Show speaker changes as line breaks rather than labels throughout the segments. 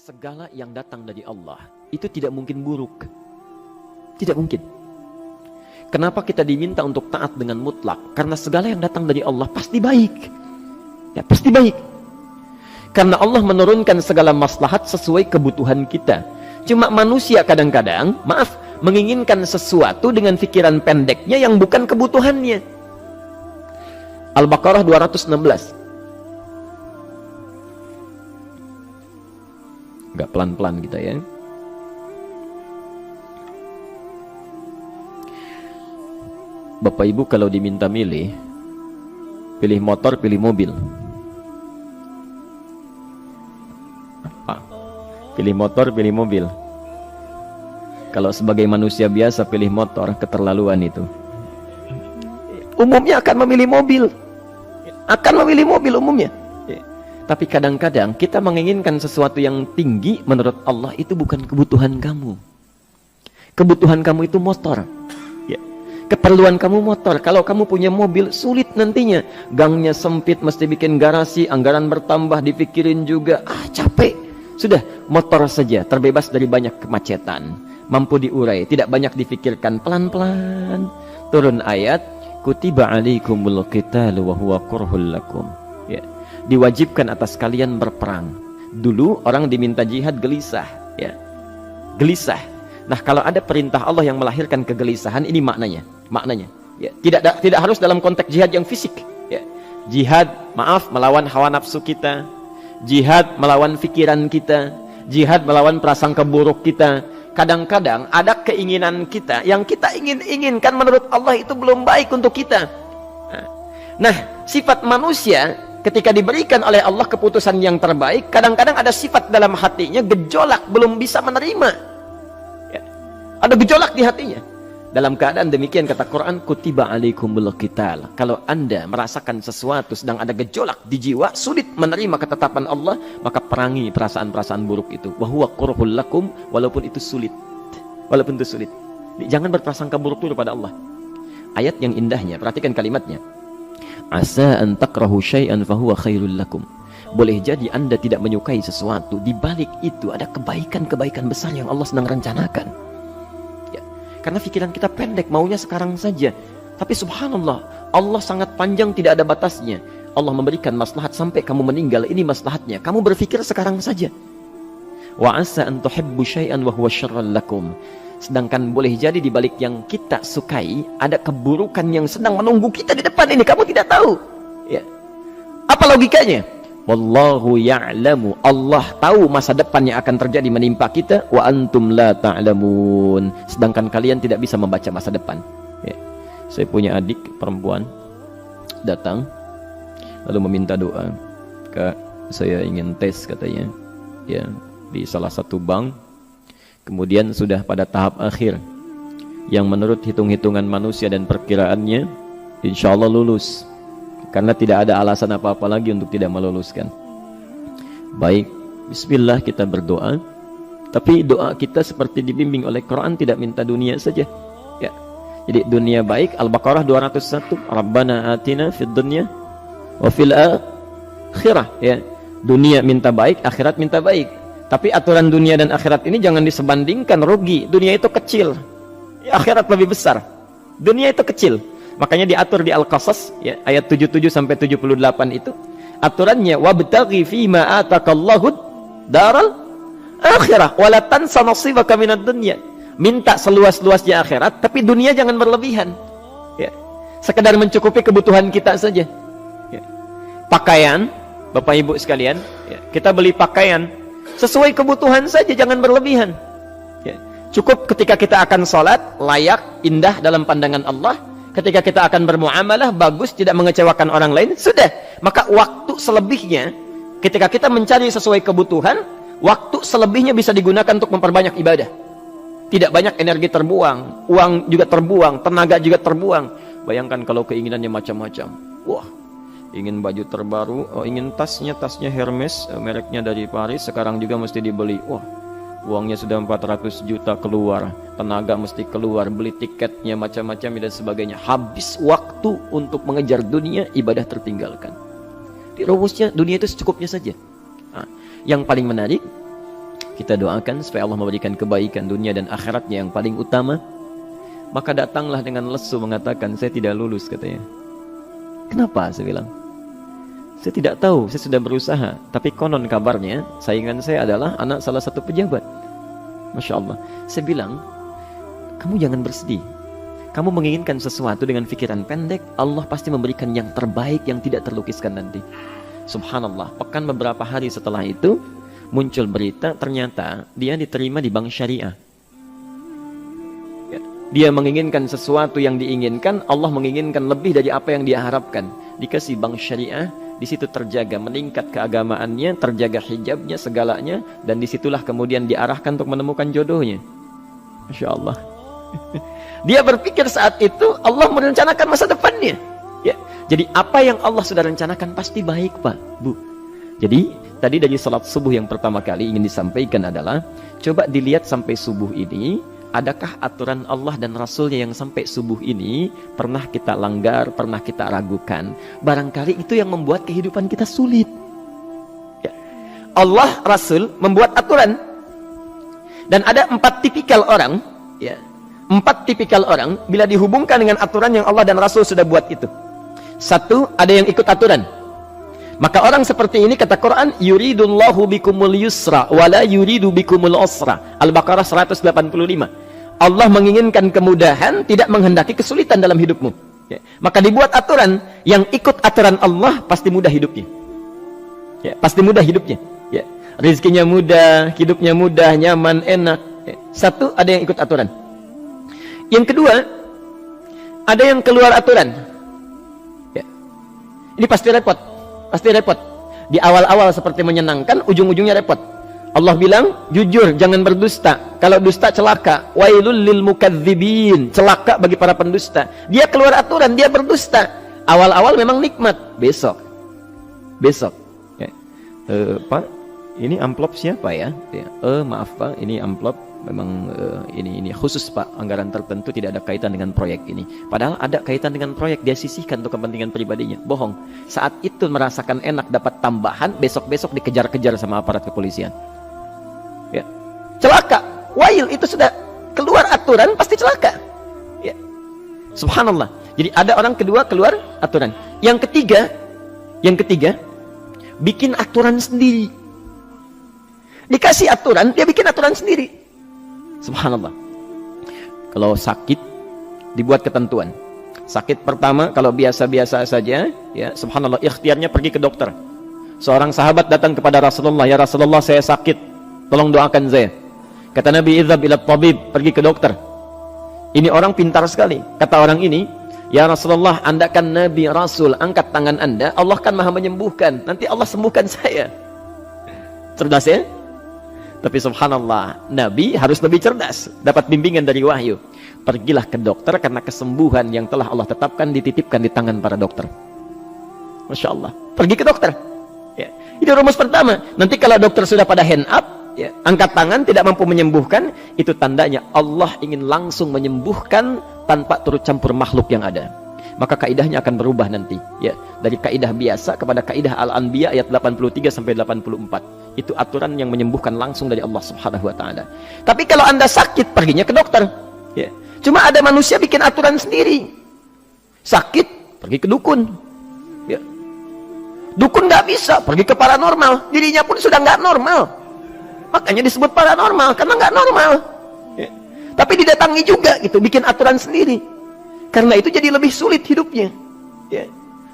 segala yang datang dari Allah itu tidak mungkin buruk. Tidak mungkin. Kenapa kita diminta untuk taat dengan mutlak? Karena segala yang datang dari Allah pasti baik. Ya, pasti baik. Karena Allah menurunkan segala maslahat sesuai kebutuhan kita. Cuma manusia kadang-kadang, menginginkan sesuatu dengan pikiran pendeknya yang bukan kebutuhannya. Al-Baqarah 216. Agak pelan-pelan kita ya. Bapak Ibu kalau diminta milih, pilih motor, pilih mobil. Pilih motor, pilih mobil. Kalau sebagai manusia biasa pilih motor, keterlaluan itu. Umumnya akan memilih mobil. Akan memilih mobil umumnya. Tapi kadang-kadang kita menginginkan sesuatu yang tinggi, menurut Allah itu bukan kebutuhan kamu. Kebutuhan kamu itu motor. Ya. Keperluan kamu motor. Kalau kamu punya mobil, sulit nantinya. Gangnya sempit, mesti bikin garasi, anggaran bertambah, dipikirin juga. Capek. Sudah, motor saja, terbebas dari banyak kemacetan. Mampu diurai, tidak banyak difikirkan. Pelan-pelan. Turun ayat, kutiba alaikumul qitalu wa huwa kurhul lakum. Ya. Diwajibkan atas kalian berperang. Dulu orang diminta jihad gelisah, ya. Gelisah. Nah, kalau ada perintah Allah yang melahirkan kegelisahan, ini maknanya. Maknanya, ya. Tidak harus dalam konteks jihad yang fisik, ya. Jihad, melawan hawa nafsu kita. Jihad melawan pikiran kita. Jihad melawan prasangka buruk kita. Kadang-kadang ada keinginan kita yang kita inginkan menurut Allah itu belum baik untuk kita. Nah, sifat manusia ketika diberikan oleh Allah keputusan yang terbaik, kadang-kadang ada sifat dalam hatinya gejolak, belum bisa menerima. Ya. Ada gejolak di hatinya. Dalam keadaan demikian kata Quran, kutiba alaikumul qital. Kalau Anda merasakan sesuatu sedang ada gejolak di jiwa, sulit menerima ketetapan Allah, maka perangi perasaan-perasaan buruk itu. Wa huwa kurhul lakum, walaupun itu sulit. Walaupun itu sulit. Jangan berprasangka buruk dulu pada Allah. Ayat yang indahnya, perhatikan kalimatnya. Asa an takrahu syai'an fahuwa khairul lakum. Boleh jadi Anda tidak menyukai sesuatu, di balik itu ada kebaikan-kebaikan besar yang Allah sedang rencanakan. Ya. Karena pikiran kita pendek, maunya sekarang saja. Tapi subhanallah, Allah sangat panjang, tidak ada batasnya. Allah memberikan maslahat sampai kamu meninggal, ini maslahatnya. Kamu berpikir sekarang saja. Wa asa an tuhibbu syai'an wa huwa syarrul lakum. Sedangkan boleh jadi di balik yang kita sukai ada keburukan yang sedang menunggu kita di depan ini, kamu tidak tahu. Ya. Apa logikanya? Wallahu ya'lamu. Allah tahu masa depan yang akan terjadi menimpa kita, wa antum la ta'lamun. Sedangkan kalian tidak bisa membaca masa depan. Ya. Saya punya adik perempuan datang lalu meminta doa. Kak, saya ingin tes katanya. Ya, di salah satu bank. Kemudian sudah pada tahap akhir yang menurut hitung-hitungan manusia dan perkiraannya insya Allah lulus, karena tidak ada alasan apa-apa lagi untuk tidak meluluskan. Baik, bismillah kita berdoa, tapi doa kita seperti dibimbing oleh Quran, tidak minta dunia saja ya. Jadi dunia baik, Al-Baqarah 201, Rabbana atina fid dunya wa fil akhirah ya. Dunia minta baik, akhirat minta baik. Tapi aturan dunia dan akhirat ini jangan disebandingkan, rugi. Dunia itu kecil, ya, akhirat lebih besar. Dunia itu kecil. Makanya diatur di Al-Qasas ya, ayat 77 sampai 78 itu. Aturannya wabtaghi fima atakallahu daral akhirah wa la tansa nasibaka minad dunya. Minta seluas-luasnya akhirat, tapi dunia jangan berlebihan. Ya. Sekedar mencukupi kebutuhan kita saja. Ya. Pakaian, Bapak Ibu sekalian, ya, kita beli pakaian sesuai kebutuhan saja, jangan berlebihan. Ya. Cukup ketika kita akan sholat, layak, indah dalam pandangan Allah. Ketika kita akan bermuamalah, bagus, tidak mengecewakan orang lain, sudah. Maka waktu selebihnya, ketika kita mencari sesuai kebutuhan, waktu selebihnya bisa digunakan untuk memperbanyak ibadah. Tidak banyak energi terbuang, uang juga terbuang, tenaga juga terbuang. Bayangkan kalau keinginannya macam-macam. Wah, ingin baju terbaru, ingin tasnya Hermes, mereknya dari Paris, sekarang juga mesti dibeli. Wah, uangnya sudah 400 juta keluar, tenaga mesti keluar, beli tiketnya macam-macam dan sebagainya. Habis waktu untuk mengejar dunia, ibadah tertinggalkan. Di rumusnya dunia itu secukupnya saja. Nah, yang paling menarik, Kita doakan supaya Allah memberikan kebaikan dunia dan akhiratnya yang paling utama. Maka datanglah dengan lesu mengatakan, saya tidak lulus katanya. Kenapa? Saya bilang, saya tidak tahu, saya sudah berusaha. Tapi konon kabarnya, saingan saya adalah anak salah satu pejabat. Masya Allah. Saya bilang, kamu jangan bersedih. Kamu menginginkan sesuatu dengan pikiran pendek, Allah pasti memberikan yang terbaik yang tidak terlukiskan nanti. Subhanallah, pekan beberapa hari setelah itu, muncul berita, ternyata dia diterima di bank syariah. Dia menginginkan sesuatu yang diinginkan, Allah menginginkan lebih dari apa yang dia harapkan. Dikasih bank syariah, di situ terjaga, meningkat keagamaannya, terjaga hijabnya, segalanya, dan disitulah kemudian diarahkan untuk menemukan jodohnya. Masya Allah. Dia berpikir saat itu Allah merencanakan masa depannya. Ya. Jadi apa yang Allah sudah rencanakan pasti baik, Pak, Bu. Jadi tadi dari salat subuh yang pertama kali ingin disampaikan adalah, coba dilihat sampai subuh ini, adakah aturan Allah dan Rasulnya yang sampai subuh ini pernah kita langgar, pernah kita ragukan? Barangkali itu yang membuat kehidupan kita sulit. Ya. Allah, Rasul membuat aturan. Dan ada 4 tipikal orang, ya. 4 tipikal orang bila dihubungkan dengan aturan yang Allah dan Rasul sudah buat itu. 1, ada yang ikut aturan. Maka orang seperti ini kata Quran, yuridullahu bikumul yusra wala yuridu bikumul usra. Al-Baqarah 185. Allah menginginkan kemudahan, tidak menghendaki kesulitan dalam hidupmu. Ya. Maka dibuat aturan, yang ikut aturan Allah pasti mudah hidupnya. Ya, pasti mudah hidupnya. Ya. Rizkinya mudah, hidupnya mudah, nyaman, enak. Ya. 1, ada yang ikut aturan. Yang kedua, ada yang keluar aturan. Ya. Ini pasti repot. Pasti repot. Di awal-awal seperti menyenangkan, ujung-ujungnya repot. Allah bilang, jujur, jangan berdusta. Kalau dusta celaka. Wailul lil mukadzibin. Celaka bagi para pendusta. Dia keluar aturan, dia berdusta. Awal-awal memang nikmat. Besok. Ya. Pak, ini amplop siapa ya? Ya. Maaf Pak, ini amplop. Memang ini khusus Pak, anggaran tertentu, tidak ada kaitan dengan proyek ini. Padahal ada kaitan dengan proyek, dia sisihkan untuk kepentingan pribadinya. Bohong. Saat itu merasakan enak dapat tambahan, besok-besok dikejar-kejar sama aparat kepolisian. Ya. Celaka. Wail, itu sudah keluar aturan pasti celaka. Ya. Subhanallah. Jadi ada orang kedua keluar aturan. Yang ketiga bikin aturan sendiri. Dikasih aturan, dia bikin aturan sendiri. Subhanallah. Kalau sakit, dibuat ketentuan. Sakit pertama, kalau biasa-biasa saja, ya, subhanallah, ikhtiarnya pergi ke dokter. Seorang sahabat datang kepada Rasulullah, ya Rasulullah, saya sakit, tolong doakan saya. Kata Nabi, idhab ila tabib, pergi ke dokter. Ini orang pintar sekali. Kata orang ini, ya Rasulullah, Anda kan Nabi Rasul, angkat tangan Anda, Allah kan maha menyembuhkan, nanti Allah sembuhkan saya. Cerdas ya? Tapi subhanallah, Nabi harus lebih cerdas, dapat bimbingan dari wahyu. Pergilah ke dokter, karena kesembuhan yang telah Allah tetapkan dititipkan di tangan para dokter. Masya Allah, pergi ke dokter. Ya. Itu rumus pertama. Nanti kalau dokter sudah pada hand up, ya, angkat tangan, tidak mampu menyembuhkan, itu tandanya Allah ingin langsung menyembuhkan tanpa turut campur makhluk yang ada. Maka kaidahnya akan berubah nanti, ya, dari kaidah biasa kepada kaidah Al-Anbiya ayat 83 sampai 84. Itu aturan yang menyembuhkan langsung dari Allah Subhanahu wa taala. Tapi kalau Anda sakit, perginya ke dokter. Ya. Cuma ada manusia bikin aturan sendiri. Sakit, pergi ke dukun. Ya. Dukun nggak bisa, pergi ke paranormal. Dirinya pun sudah nggak normal. Makanya disebut paranormal, karena nggak normal. Ya. Tapi didatangi juga, gitu, bikin aturan sendiri. Karena itu jadi lebih sulit hidupnya. Ya.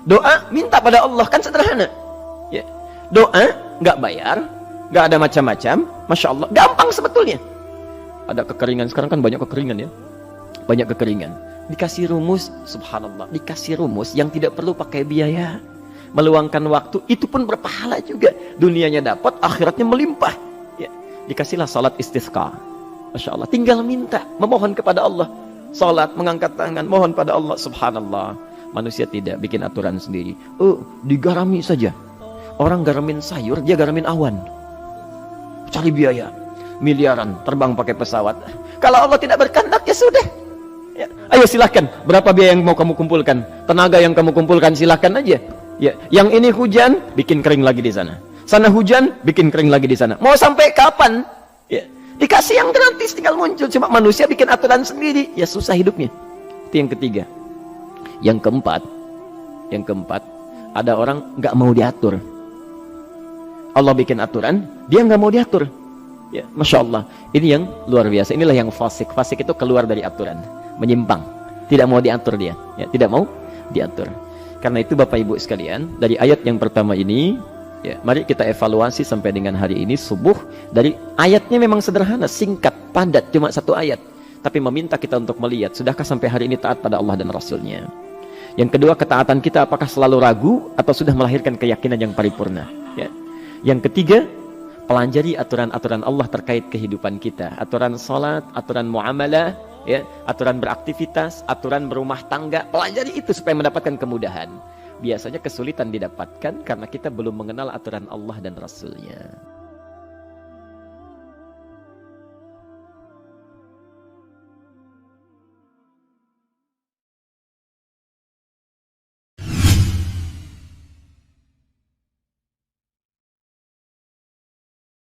Doa, minta pada Allah, kan sederhana. Ya. Doa, nggak bayar, nggak ada macam-macam, Masya Allah, gampang sebetulnya. Ada kekeringan, sekarang kan banyak kekeringan ya, banyak kekeringan. Dikasih rumus, subhanallah, dikasih rumus yang tidak perlu pakai biaya, meluangkan waktu, itu pun berpahala juga. Dunianya dapat, akhiratnya melimpah. Ya. Dikasihlah salat istisqa, Masya Allah, tinggal minta, memohon kepada Allah. Salat, mengangkat tangan, mohon pada Allah, subhanallah. Manusia tidak bikin aturan sendiri. Digarami saja. Orang garamin sayur, dia garamin awan. Cari biaya miliaran, terbang pakai pesawat. Kalau Allah tidak berkehendak, ya sudah. Ya. Ayo silahkan, berapa biaya yang mau kamu kumpulkan, tenaga yang kamu kumpulkan, silahkan aja. Ya. Yang ini hujan, bikin kering lagi di sana. Sana hujan, bikin kering lagi di sana. Mau sampai kapan? Ya. Dikasih yang gratis tinggal muncul, cuma manusia bikin aturan sendiri, ya susah hidupnya. Itu yang ketiga. Yang keempat, ada orang nggak mau diatur. Allah bikin aturan, dia nggak mau diatur. Ya, Masya Allah. Ini yang luar biasa. Inilah yang fasik. Fasik itu keluar dari aturan, menyimpang, tidak mau diatur dia. Ya, tidak mau diatur. Karena itu Bapak Ibu sekalian, dari ayat yang pertama ini, ya, mari kita evaluasi sampai dengan hari ini subuh. Dari ayatnya memang sederhana, singkat, padat, cuma satu ayat. Tapi meminta kita untuk melihat, sudahkah sampai hari ini taat pada Allah dan Rasulnya? Yang kedua, ketaatan kita apakah selalu ragu atau sudah melahirkan keyakinan yang paripurna? Ya. Yang ketiga, pelajari aturan-aturan Allah terkait kehidupan kita. Aturan sholat, aturan muamalah, ya, aturan beraktivitas, aturan berumah tangga. Pelajari itu supaya mendapatkan kemudahan. Biasanya kesulitan didapatkan karena kita belum mengenal aturan Allah dan Rasulnya.